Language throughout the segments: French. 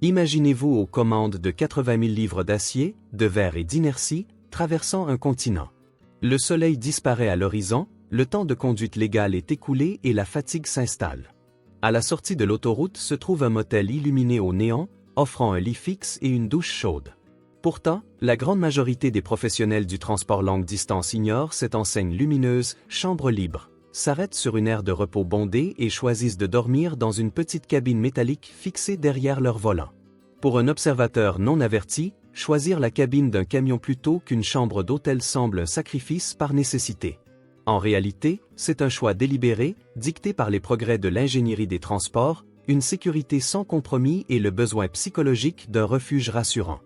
Imaginez-vous aux commandes de 80 000 livres d'acier, de verre et d'inertie, traversant un continent. Le soleil disparaît à l'horizon, le temps de conduite légal est écoulé et la fatigue s'installe. À la sortie de l'autoroute se trouve un motel illuminé au néon, offrant un lit fixe et une douche chaude. Pourtant, la grande majorité des professionnels du transport longue distance ignorent cette enseigne lumineuse, chambre libre, s'arrêtent sur une aire de repos bondée et choisissent de dormir dans une petite cabine métallique fixée derrière leur volant. Pour un observateur non averti, choisir la cabine d'un camion plutôt qu'une chambre d'hôtel semble un sacrifice par nécessité. En réalité, c'est un choix délibéré, dicté par les progrès de l'ingénierie des transports, une sécurité sans compromis et le besoin psychologique d'un refuge rassurant.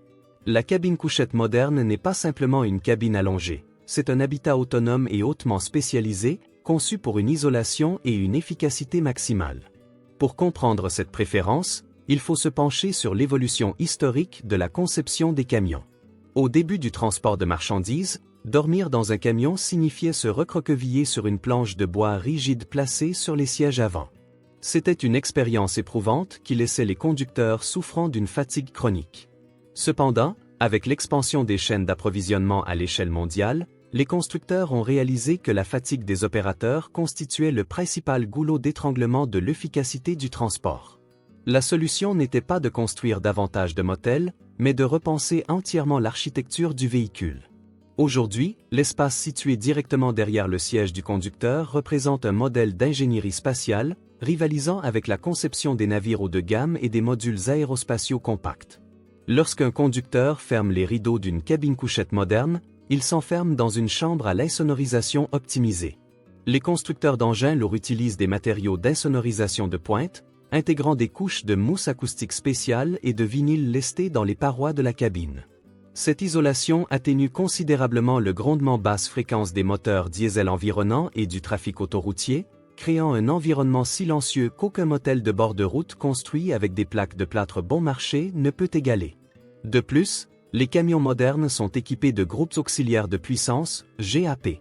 La cabine couchette moderne n'est pas simplement une cabine allongée, c'est un habitat autonome et hautement spécialisé, conçu pour une isolation et une efficacité maximale. Pour comprendre cette préférence, il faut se pencher sur l'évolution historique de la conception des camions. Au début du transport de marchandises, dormir dans un camion signifiait se recroqueviller sur une planche de bois rigide placée sur les sièges avant. C'était une expérience éprouvante qui laissait les conducteurs souffrant d'une fatigue chronique. Cependant, avec l'expansion des chaînes d'approvisionnement à l'échelle mondiale, les constructeurs ont réalisé que la fatigue des opérateurs constituait le principal goulot d'étranglement de l'efficacité du transport. La solution n'était pas de construire davantage de motels, mais de repenser entièrement l'architecture du véhicule. Aujourd'hui, l'espace situé directement derrière le siège du conducteur représente un modèle d'ingénierie spatiale, rivalisant avec la conception des navires haut de gamme et des modules aérospatiaux compacts. Lorsqu'un conducteur ferme les rideaux d'une cabine couchette moderne, il s'enferme dans une chambre à l'insonorisation optimisée. Les constructeurs d'engins lourds utilisent des matériaux d'insonorisation de pointe, intégrant des couches de mousse acoustique spéciale et de vinyle lesté dans les parois de la cabine. Cette isolation atténue considérablement le grondement basse fréquence des moteurs diesel environnants et du trafic autoroutier, créant un environnement silencieux qu'aucun motel de bord de route construit avec des plaques de plâtre bon marché ne peut égaler. De plus, les camions modernes sont équipés de groupes auxiliaires de puissance, GAP.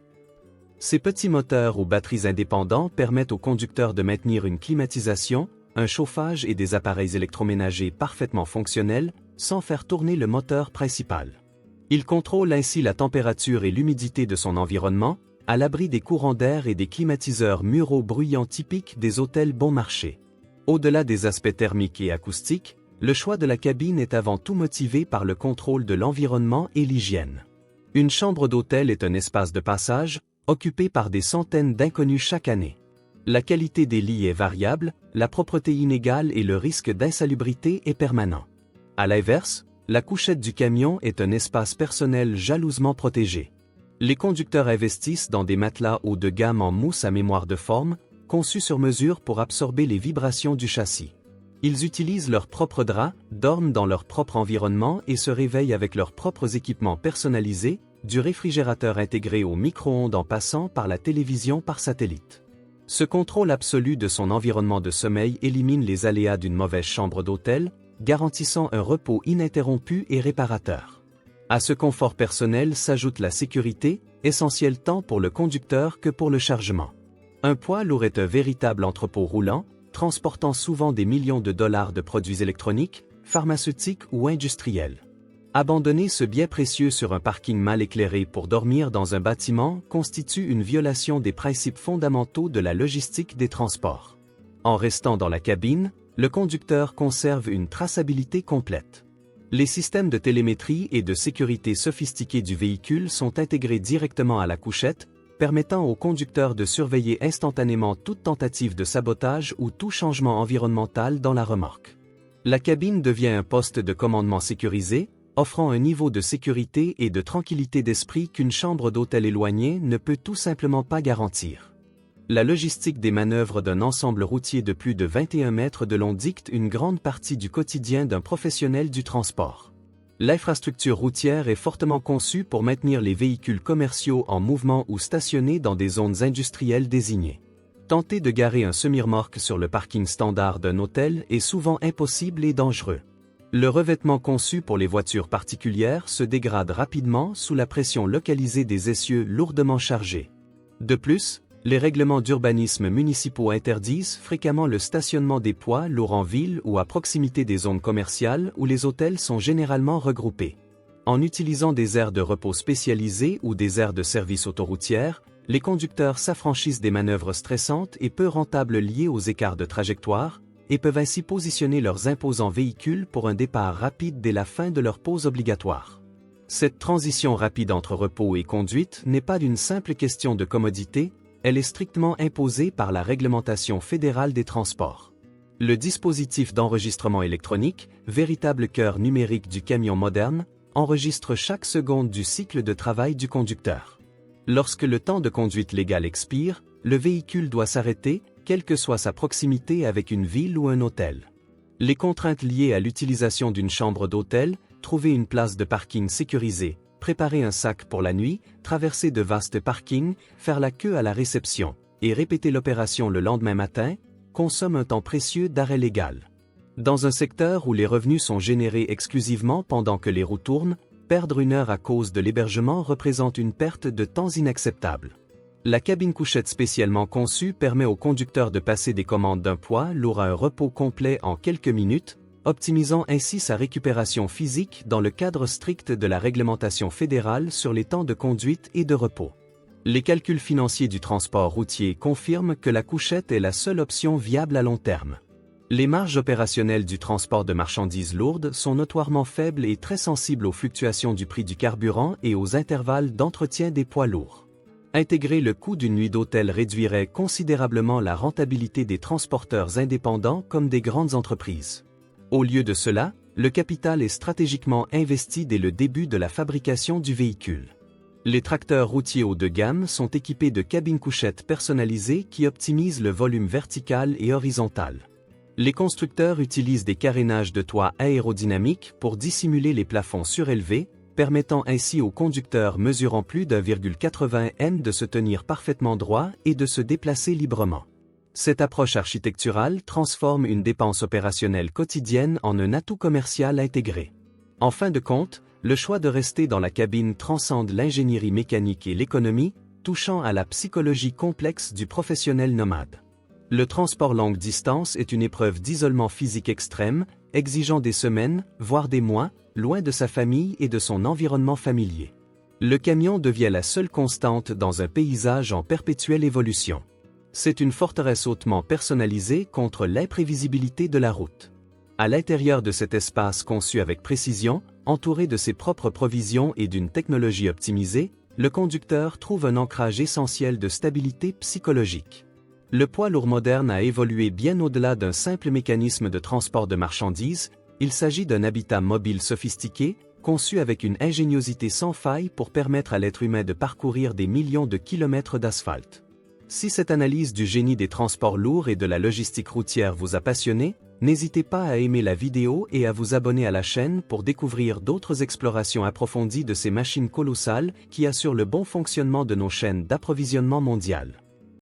Ces petits moteurs aux batteries indépendants permettent aux conducteurs de maintenir une climatisation, un chauffage et des appareils électroménagers parfaitement fonctionnels, sans faire tourner le moteur principal. Il contrôle ainsi la température et l'humidité de son environnement, à l'abri des courants d'air et des climatiseurs muraux bruyants typiques des hôtels bon marché. Au-delà des aspects thermiques et acoustiques, le choix de la cabine est avant tout motivé par le contrôle de l'environnement et l'hygiène. Une chambre d'hôtel est un espace de passage, occupé par des centaines d'inconnus chaque année. La qualité des lits est variable, la propreté inégale et le risque d'insalubrité est permanent. À l'inverse, la couchette du camion est un espace personnel jalousement protégé. Les conducteurs investissent dans des matelas haut de gamme en mousse à mémoire de forme, conçus sur mesure pour absorber les vibrations du châssis. Ils utilisent leurs propres draps, dorment dans leur propre environnement et se réveillent avec leurs propres équipements personnalisés, du réfrigérateur intégré au micro-ondes en passant par la télévision par satellite. Ce contrôle absolu de son environnement de sommeil élimine les aléas d'une mauvaise chambre d'hôtel, garantissant un repos ininterrompu et réparateur. À ce confort personnel s'ajoute la sécurité, essentielle tant pour le conducteur que pour le chargement. Un poids lourd est un véritable entrepôt roulant, transportant souvent des millions de dollars de produits électroniques, pharmaceutiques ou industriels. Abandonner ce bien précieux sur un parking mal éclairé pour dormir dans un bâtiment constitue une violation des principes fondamentaux de la logistique des transports. En restant dans la cabine, le conducteur conserve une traçabilité complète. Les systèmes de télémétrie et de sécurité sophistiqués du véhicule sont intégrés directement à la couchette, permettant au conducteur de surveiller instantanément toute tentative de sabotage ou tout changement environnemental dans la remorque. La cabine devient un poste de commandement sécurisé, offrant un niveau de sécurité et de tranquillité d'esprit qu'une chambre d'hôtel éloignée ne peut tout simplement pas garantir. La logistique des manœuvres d'un ensemble routier de plus de 21 mètres de long dicte une grande partie du quotidien d'un professionnel du transport. L'infrastructure routière est fortement conçue pour maintenir les véhicules commerciaux en mouvement ou stationnés dans des zones industrielles désignées. Tenter de garer un semi-remorque sur le parking standard d'un hôtel est souvent impossible et dangereux. Le revêtement conçu pour les voitures particulières se dégrade rapidement sous la pression localisée des essieux lourdement chargés. De plus, Les règlements d'urbanisme municipaux interdisent fréquemment le stationnement des poids lourds en ville ou à proximité des zones commerciales où les hôtels sont généralement regroupés. En utilisant des aires de repos spécialisées ou des aires de service autoroutières, les conducteurs s'affranchissent des manœuvres stressantes et peu rentables liées aux écarts de trajectoire, et peuvent ainsi positionner leurs imposants véhicules pour un départ rapide dès la fin de leur pause obligatoire. Cette transition rapide entre repos et conduite n'est pas d'une simple question de commodité, elle est strictement imposée par la réglementation fédérale des transports. Le dispositif d'enregistrement électronique, véritable cœur numérique du camion moderne, enregistre chaque seconde du cycle de travail du conducteur. Lorsque le temps de conduite légal expire, le véhicule doit s'arrêter, quelle que soit sa proximité avec une ville ou un hôtel. Les contraintes liées à l'utilisation d'une chambre d'hôtel, trouver une place de parking sécurisée, préparer un sac pour la nuit, traverser de vastes parkings, faire la queue à la réception, et répéter l'opération le lendemain matin, consomment un temps précieux d'arrêt légal. Dans un secteur où les revenus sont générés exclusivement pendant que les roues tournent, perdre une heure à cause de l'hébergement représente une perte de temps inacceptable. La cabine couchette spécialement conçue permet au conducteur de passer des commandes d'un poids lourd à un repos complet en quelques minutes, optimisant ainsi sa récupération physique dans le cadre strict de la réglementation fédérale sur les temps de conduite et de repos. Les calculs financiers du transport routier confirment que la couchette est la seule option viable à long terme. Les marges opérationnelles du transport de marchandises lourdes sont notoirement faibles et très sensibles aux fluctuations du prix du carburant et aux intervalles d'entretien des poids lourds. Intégrer le coût d'une nuit d'hôtel réduirait considérablement la rentabilité des transporteurs indépendants comme des grandes entreprises. Au lieu de cela, le capital est stratégiquement investi dès le début de la fabrication du véhicule. Les tracteurs routiers haut de gamme sont équipés de cabines couchettes personnalisées qui optimisent le volume vertical et horizontal. Les constructeurs utilisent des carénages de toit aérodynamiques pour dissimuler les plafonds surélevés, permettant ainsi aux conducteurs mesurant plus d'1,80 m de se tenir parfaitement droit et de se déplacer librement. Cette approche architecturale transforme une dépense opérationnelle quotidienne en un atout commercial intégré. En fin de compte, le choix de rester dans la cabine transcende l'ingénierie mécanique et l'économie, touchant à la psychologie complexe du professionnel nomade. Le transport longue distance est une épreuve d'isolement physique extrême, exigeant des semaines, voire des mois, loin de sa famille et de son environnement familier. Le camion devient la seule constante dans un paysage en perpétuelle évolution. C'est une forteresse hautement personnalisée contre l'imprévisibilité de la route. À l'intérieur de cet espace conçu avec précision, entouré de ses propres provisions et d'une technologie optimisée, le conducteur trouve un ancrage essentiel de stabilité psychologique. Le poids lourd moderne a évolué bien au-delà d'un simple mécanisme de transport de marchandises, il s'agit d'un habitat mobile sophistiqué, conçu avec une ingéniosité sans faille pour permettre à l'être humain de parcourir des millions de kilomètres d'asphalte. Si cette analyse du génie des transports lourds et de la logistique routière vous a passionné, n'hésitez pas à aimer la vidéo et à vous abonner à la chaîne pour découvrir d'autres explorations approfondies de ces machines colossales qui assurent le bon fonctionnement de nos chaînes d'approvisionnement mondiales.